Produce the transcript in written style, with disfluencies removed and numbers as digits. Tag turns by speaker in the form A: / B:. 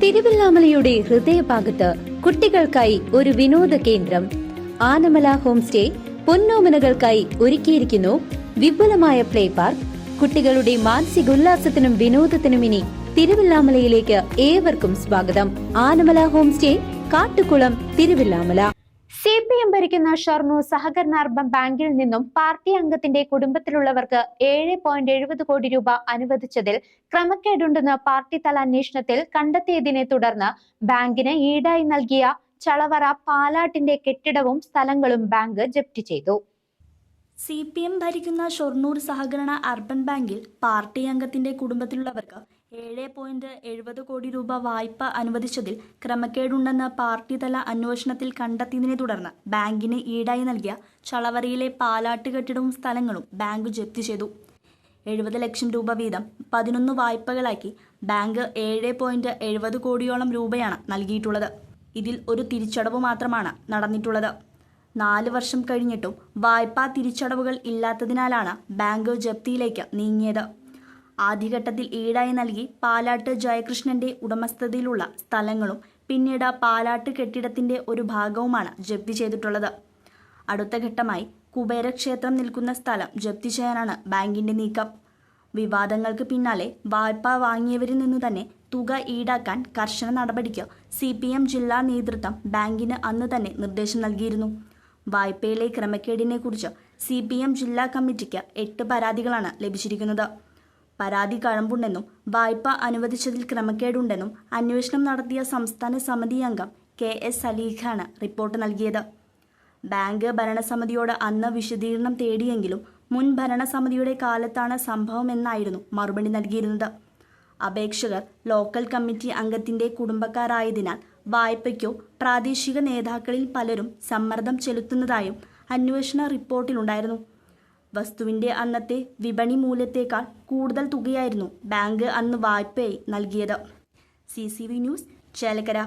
A: തിരുവല്ലാമലയുടെ ഹൃദയഭാഗത്ത് കുട്ടികൾക്കായി ഒരു വിനോദ കേന്ദ്രം ആനമല ഹോം സ്റ്റേ പൊന്നോമനകൾക്കായി ഒരുക്കിയിരിക്കുന്നു വിപുലമായ പ്ലേ പാർക്ക്. കുട്ടികളുടെ മാനസികോല്ലാസത്തിനും വിനോദത്തിനും ഇനി തിരുവല്ലാമലയിലേക്ക് ഏവർക്കും സ്വാഗതം. Anamala home stay, Kattukulam, Thiruvallamala. CPM ഭരിക്കുന്ന ഷൊർണൂർ സഹകരണ അർബൻ ബാങ്കിൽ നിന്നും പാർട്ടി അംഗത്തിന്റെ കുടുംബത്തിലുള്ളവർക്ക് 7.70 കോടി രൂപ അനുവദിച്ചതിൽ ക്രമക്കേടുണ്ടെന്ന് പാർട്ടി തല അന്വേഷണത്തിൽ കണ്ടെത്തിയതിനെ തുടർന്ന് ബാങ്കിന് ഈടായി നൽകിയ ചളവറ പാലാട്ടിന്റെ കെട്ടിടവും സ്ഥലങ്ങളും ബാങ്ക് ജപ്തി ചെയ്തു.
B: CPM ഭരിക്കുന്ന ഷൊർണൂർ സഹകരണ അർബൻ ബാങ്കിൽ പാർട്ടി അംഗത്തിന്റെ കുടുംബത്തിലുള്ളവർക്ക് 7.70 കോടി രൂപ വായ്പ അനുവദിച്ചതിൽ ക്രമക്കേടുണ്ടെന്ന് പാർട്ടി തല അന്വേഷണത്തിൽ കണ്ടെത്തിയതിനെ തുടർന്ന് ബാങ്കിന് ഈടായി നൽകിയ ചളവറയിലെ പാലാട്ട് കെട്ടിടവും സ്ഥലങ്ങളും ബാങ്ക് ജപ്തി ചെയ്തു. 70 ലക്ഷം രൂപ വീതം 11 വായ്പകളാക്കി ബാങ്ക് 7.70 കോടിയോളം രൂപയാണ് നൽകിയിട്ടുള്ളത്. ഇതിൽ ഒരു തിരിച്ചടവ് മാത്രമാണ് നടന്നിട്ടുള്ളത്. 4 വർഷം കഴിഞ്ഞിട്ടും വായ്പാ തിരിച്ചടവുകൾ ഇല്ലാത്തതിനാലാണ് ബാങ്ക് ജപ്തിയിലേക്ക് നീങ്ങിയത്. ആദ്യഘട്ടത്തിൽ ഈടായി നൽകി പാലാട്ട് ജയകൃഷ്ണന്റെ ഉടമസ്ഥതയിലുള്ള സ്ഥലങ്ങളും പിന്നീട് പാലാട്ട് കെട്ടിടത്തിന്റെ ഒരു ഭാഗവുമാണ് ജപ്തി ചെയ്തിട്ടുള്ളത്. അടുത്ത ഘട്ടമായി കുബേരക്ഷേത്രം നിൽക്കുന്ന സ്ഥലം ജപ്തി ചെയ്യാനാണ് ബാങ്കിന്റെ നീക്കം. വിവാദങ്ങൾക്ക് പിന്നാലെ വായ്പ വാങ്ങിയവരിൽ നിന്നു തന്നെ തുക ഈടാക്കാൻ കർശന നടപടിക്ക് CPM ജില്ലാ നേതൃത്വം ബാങ്കിന് അന്ന് തന്നെ നിർദ്ദേശം നൽകിയിരുന്നു. വായ്പയിലെ ക്രമക്കേടിനെ കുറിച്ച് CPM ജില്ലാ കമ്മിറ്റിക്ക് 8 പരാതികളാണ് ലഭിച്ചിരിക്കുന്നത്. പരാതി കഴമ്പുണ്ടെന്നും വായ്പ അനുവദിച്ചതിൽ ക്രമക്കേടുണ്ടെന്നും അന്വേഷണം നടത്തിയ സംസ്ഥാന സമിതി അംഗം KS സലീഖാണ് റിപ്പോർട്ട് നൽകിയത്. ബാങ്ക് ഭരണസമിതിയോട് അന്ന് വിശദീകരണം തേടിയെങ്കിലും മുൻ ഭരണസമിതിയുടെ കാലത്താണ് സംഭവമെന്നായിരുന്നു മറുപടി നൽകിയിരുന്നത്. അപേക്ഷകർ ലോക്കൽ കമ്മിറ്റി അംഗത്തിന്റെ കുടുംബക്കാരായതിനാൽ വായ്പയ്ക്കോ പ്രാദേശിക നേതാക്കളിൽ പലരും സമ്മർദ്ദം ചെലുത്തുന്നതായും അന്വേഷണ റിപ്പോർട്ടിലുണ്ടായിരുന്നു. വസ്തുവിന്റെ അന്നത്തെ വിപണി മൂല്യത്തേക്കാൾ കൂടുതൽ തുകയായിരുന്നു ബാങ്ക് അന്ന് വായ്പയായി നൽകിയത്. CCV news, Chelakkara.